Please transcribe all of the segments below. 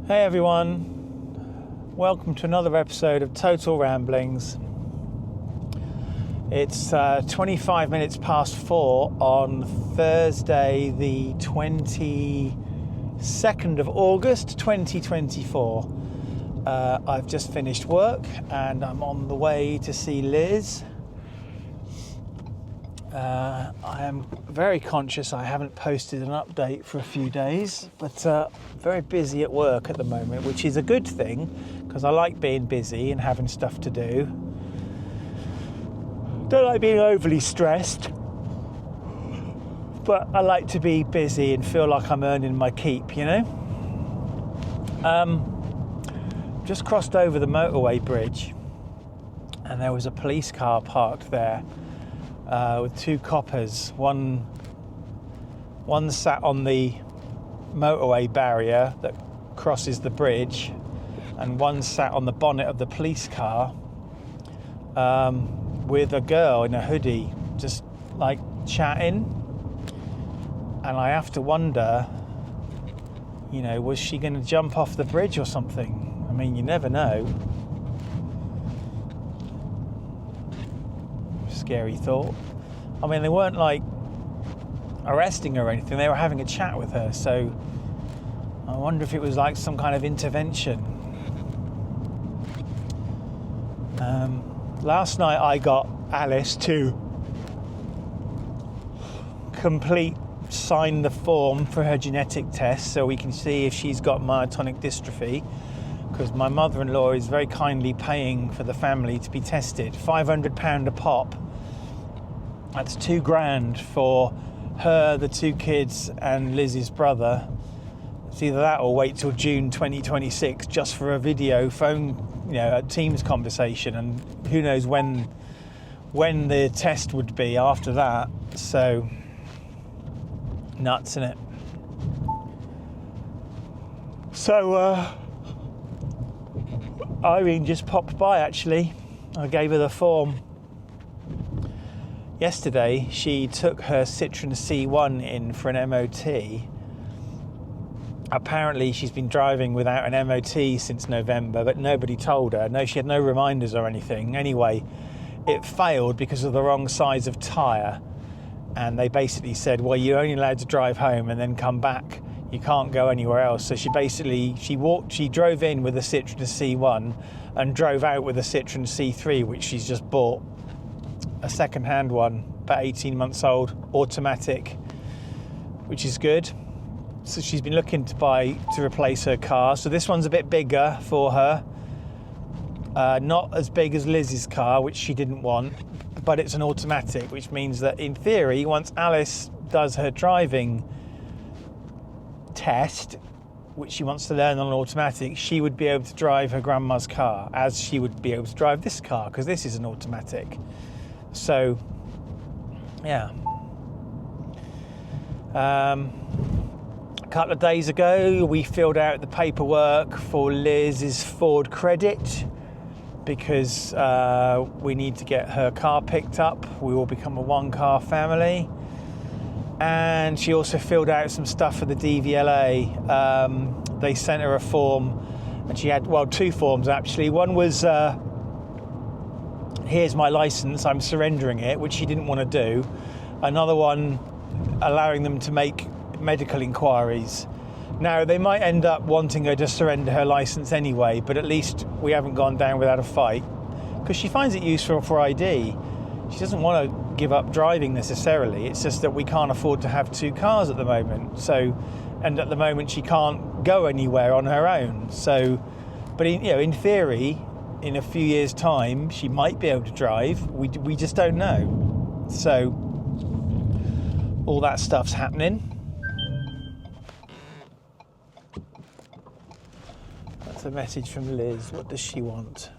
Hey everyone, welcome to another episode of Total Ramblings. It's 25 minutes past 4 on Thursday the 22nd of August 2024. I've just finished work and I'm on the way to see Liz. I am very conscious I haven't posted an update for a few days, but very busy at work at the moment, which is a good thing because I like being busy and having stuff to do. Don't like being overly stressed, but I like to be busy and feel like I'm earning my keep, you know? Just crossed over the motorway bridge and there was a police car parked there. With two coppers, one sat on the motorway barrier that crosses the bridge, and one sat on the bonnet of the police car with a girl in a hoodie, just like chatting. And I have to wonder, you know, was she going to jump off the bridge or something? I mean, you never know. Scary thought. I mean, they weren't like arresting her or anything, they were having a chat with her, so I wonder if it was like some kind of intervention. Last night I got Alice to sign the form for her genetic test so we can see if she's got myotonic dystrophy, because my mother-in-law is very kindly paying for the family to be tested. £500 a pop. That's $2,000 for her, the two kids, and Liz's brother. It's either that or wait till June 2026 just for a video phone, you know, a Teams conversation, and who knows when the test would be after that. So nuts, innit? So Irene just popped by actually. I gave her the form. Yesterday, she took her Citroen C1 in for an MOT. Apparently, she's been driving without an MOT since November, but nobody told her. No, she had no reminders or anything. Anyway, it failed because of the wrong size of tyre. And they basically said, well, you're only allowed to drive home and then come back. You can't go anywhere else. So she drove in with a Citroen C1 and drove out with a Citroen C3, which she's just bought. A second-hand one, about 18 months old, automatic, which is good. So she's been looking to replace her car. So this one's a bit bigger for her. Not as big as Liz's car, which she didn't want, but it's an automatic, which means that in theory, once Alice does her driving test, which she wants to learn on an automatic, she would be able to drive her grandma's car as she would be able to drive this car, because this is an automatic. So, yeah. A couple of days ago, we filled out the paperwork for Liz's Ford credit because we need to get her car picked up. We will become a one-car family. And she also filled out some stuff for the DVLA. They sent her a form, and she had, well, two forms actually. One was... here's my license, I'm surrendering it, which she didn't want to do. Another one allowing them to make medical inquiries. Now, they might end up wanting her to surrender her license anyway, but at least we haven't gone down without a fight, because she finds it useful for ID. She doesn't want to give up driving necessarily. It's just that we can't afford to have two cars at the moment. So, and at the moment she can't go anywhere on her own. So, but in theory, in a few years' time, she might be able to drive. We just don't know. So, all that stuff's happening. That's a message from Liz. What does she want?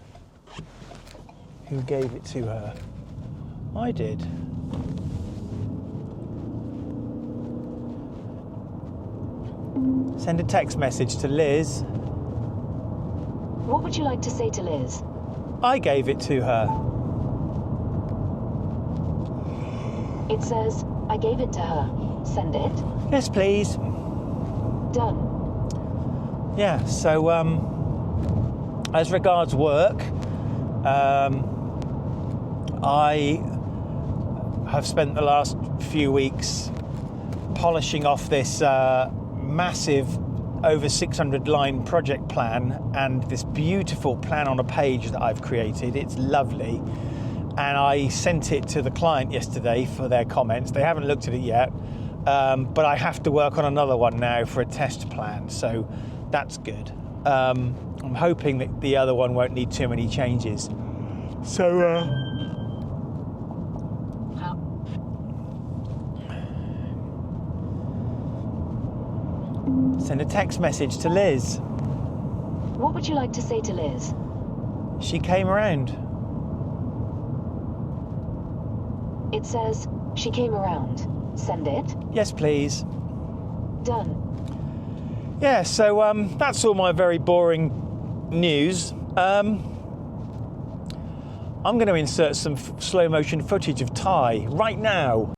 Who gave it to her? I did. Send a text message to Liz. What would you like to say to Liz? I gave it to her. It says, I gave it to her. Send it. Yes, please. Done. yeah, so as regards work, I have spent the last few weeks polishing off this massive over 600 line project plan and this beautiful plan on a page that I've created. It's lovely, and I sent it to the client yesterday for their comments. They haven't looked at it yet, but I have to work on another one now for a test plan, so that's good. I'm hoping that the other one won't need too many changes. So send a text message to Liz. What would you like to say to Liz? She came around. It says, she came around. Send it. Yes, please. Done. Yeah, so that's all my very boring news. I'm going to insert some slow motion footage of Ty right now.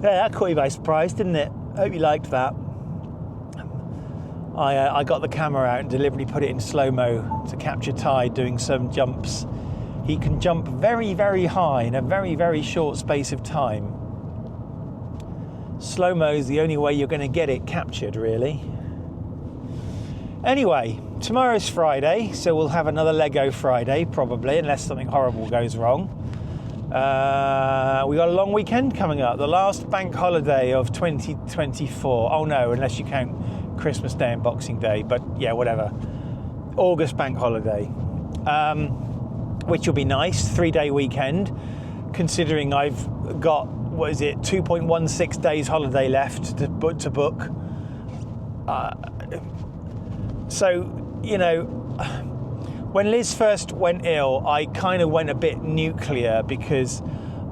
Yeah, that caught you by surprise, didn't it? Hope you liked that. I got the camera out and deliberately put it in slow-mo to capture Ty doing some jumps. He can jump very, very high in a very, very short space of time. Slow-mo is the only way you're going to get it captured, really. Anyway, tomorrow's Friday, so we'll have another Lego Friday, probably, unless something horrible goes wrong. We got a long weekend coming up, the last bank holiday of 2024. Oh no, unless you count Christmas Day and Boxing Day, but yeah, whatever. August bank holiday, which will be nice, 3-day weekend, considering I've got, 2.16 days holiday left to book. So, you know, when Liz first went ill, I kind of went a bit nuclear because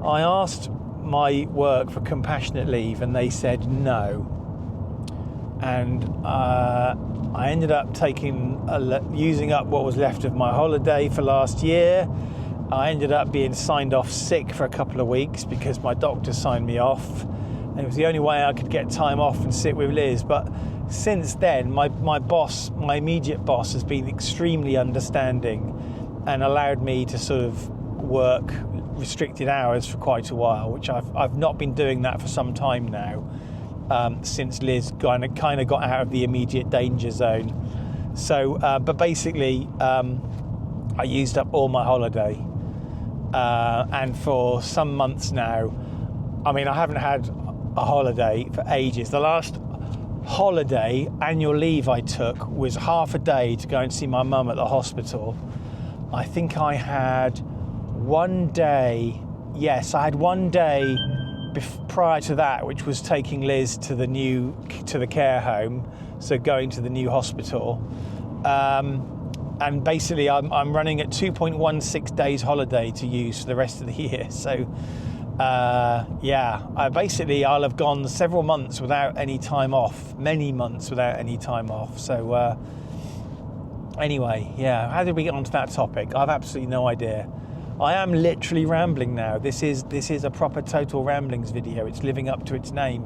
I asked my work for compassionate leave and they said no. And I ended up using up what was left of my holiday for last year. I ended up being signed off sick for a couple of weeks because my doctor signed me off. And it was the only way I could get time off and sit with Liz. But since then, my immediate boss has been extremely understanding and allowed me to sort of work restricted hours for quite a while, which I've not been doing that for some time now, since Liz kind of got out of the immediate danger zone. So, but basically, I used up all my holiday, and for some months now, I mean, I haven't had a holiday for ages. The last holiday annual leave I took was half a day to go and see my mum at the hospital. I think I had one day. Yes, I had one day prior to that, which was taking Liz to the care home, so going to the new hospital. And basically, I'm running at 2.16 days holiday to use for the rest of the year. So, I'll have gone several months without any time off, many months without any time off. So, anyway, yeah, how did we get onto that topic? I've absolutely no idea. I am literally rambling now. This is a proper total ramblings video. It's living up to its name.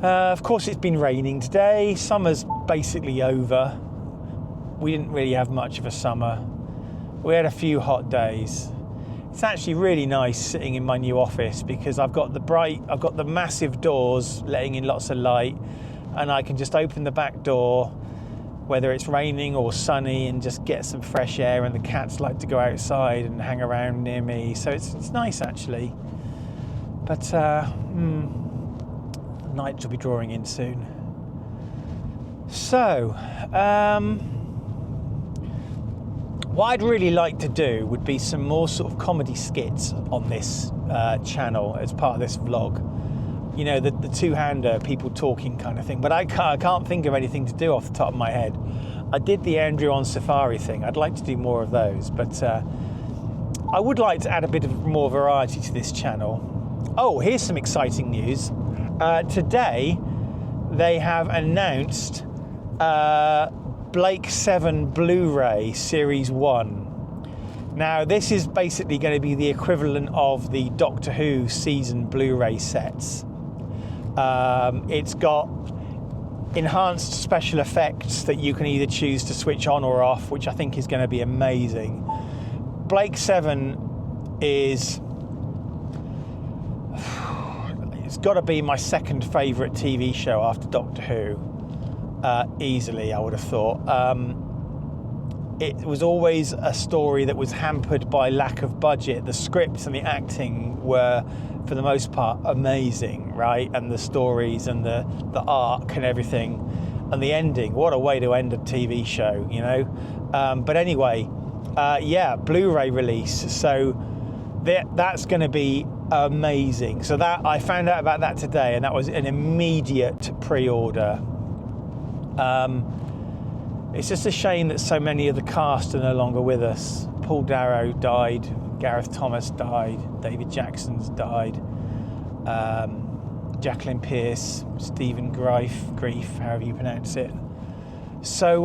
Of course, it's been raining today. Summer's basically over. We didn't really have much of a summer. We had a few hot days. It's actually really nice sitting in my new office because I've got the massive doors letting in lots of light, and I can just open the back door, whether it's raining or sunny, and just get some fresh air. And the cats like to go outside and hang around near me, so it's nice actually. But night will be drawing in soon. So, what I'd really like to do would be some more sort of comedy skits on this channel as part of this vlog. You know, the two-hander, people talking kind of thing. But I can't think of anything to do off the top of my head. I did the Andrew on Safari thing. I'd like to do more of those. But I would like to add a bit of more variety to this channel. Oh, here's some exciting news. Today, they have announced Blake 7 Blu-ray Series 1. Now, this is basically going to be the equivalent of the Doctor Who season Blu-ray sets. It's got enhanced special effects that you can either choose to switch on or off, which I think is going to be amazing. Blake 7 is... it's got to be my second favourite TV show after Doctor Who. Easily, I would have thought. It was always a story that was hampered by lack of budget. The scripts and the acting were, for the most part, amazing, right? And the stories and the arc and everything. And the ending, what a way to end a TV show, you know? But anyway, Blu-ray release. So that's going to be amazing. So that I found out about that today, and that was an immediate pre-order. It's just a shame that so many of the cast are no longer with us. Paul Darrow died, Gareth Thomas died, David Jackson's died, Jacqueline Pearce, Stephen Grief, however you pronounce it. So,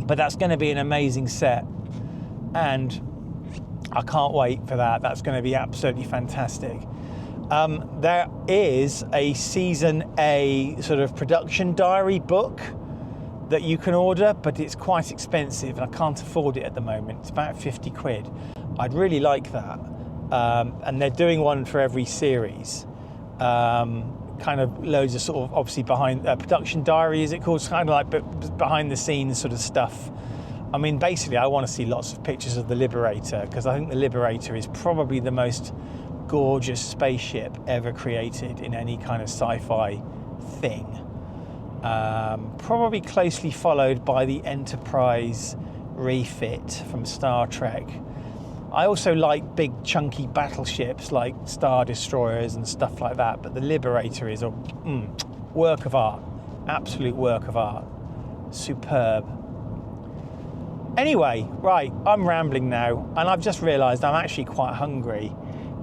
but that's going to be an amazing set, and I can't wait for that. That's going to be absolutely fantastic. There is a Season A sort of production diary book that you can order, but it's quite expensive and I can't afford it at the moment. It's about 50 quid. I'd really like that. And they're doing one for every series. Kind of loads of sort of, obviously behind production diary, is it called? It's kind of like behind the scenes sort of stuff. I mean, basically, I want to see lots of pictures of the Liberator, because I think the Liberator is probably the most gorgeous spaceship ever created in any kind of sci-fi thing. Probably closely followed by the Enterprise refit from Star Trek. I also like big chunky battleships like Star Destroyers and stuff like that, but the Liberator is a work of art, absolute work of art, superb. Anyway, right, I'm rambling now, and I've just realised I'm actually quite hungry,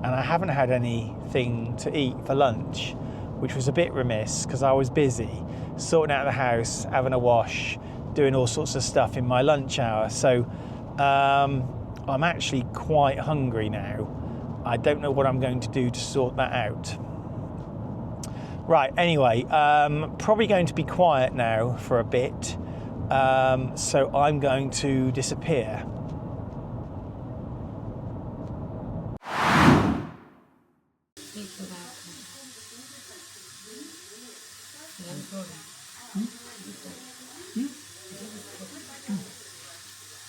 and I haven't had anything to eat for lunch, which was a bit remiss because I was busy sorting out the house, having a wash, doing all sorts of stuff in my lunch hour. So I'm actually quite hungry now. I don't know what I'm going to do to sort that out. Right, anyway, probably going to be quiet now for a bit. So I'm going to disappear.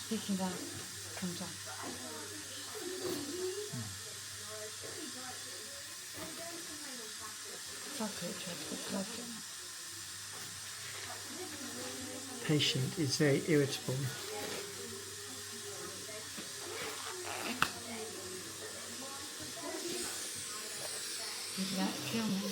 Speaking of that, comes off. Chocolate try to put gloves on. Patient is very irritable. Would that kill me?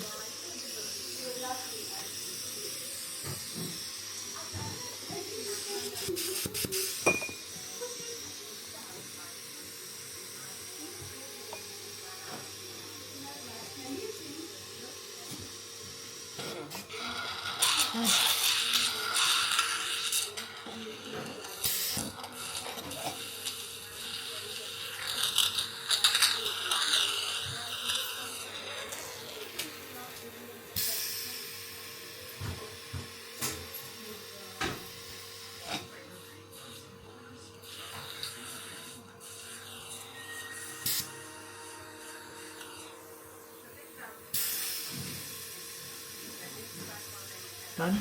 Done?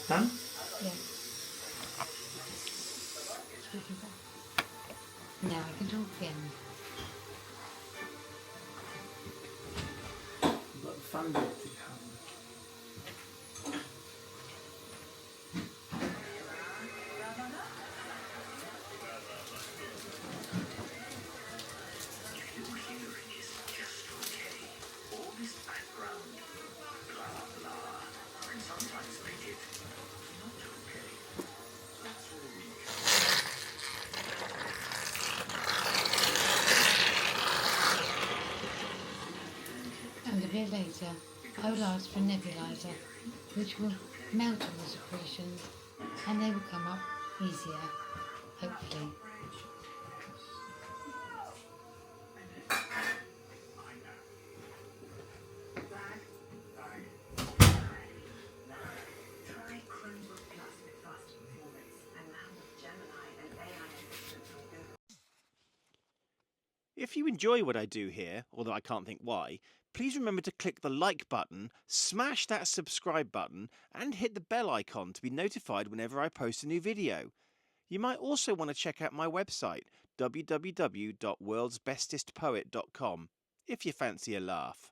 Done? Yeah. Speaking of that. Now I can talk again. You've got the fun bit to come. And a bit later, I will ask for a nebulizer, which will melt all the secretions, and they will come up easier, hopefully. If you enjoy what I do here, although I can't think why, please remember to click the like button, smash that subscribe button, and hit the bell icon to be notified whenever I post a new video. You might also want to check out my website, www.worldsbestestpoet.com, if you fancy a laugh.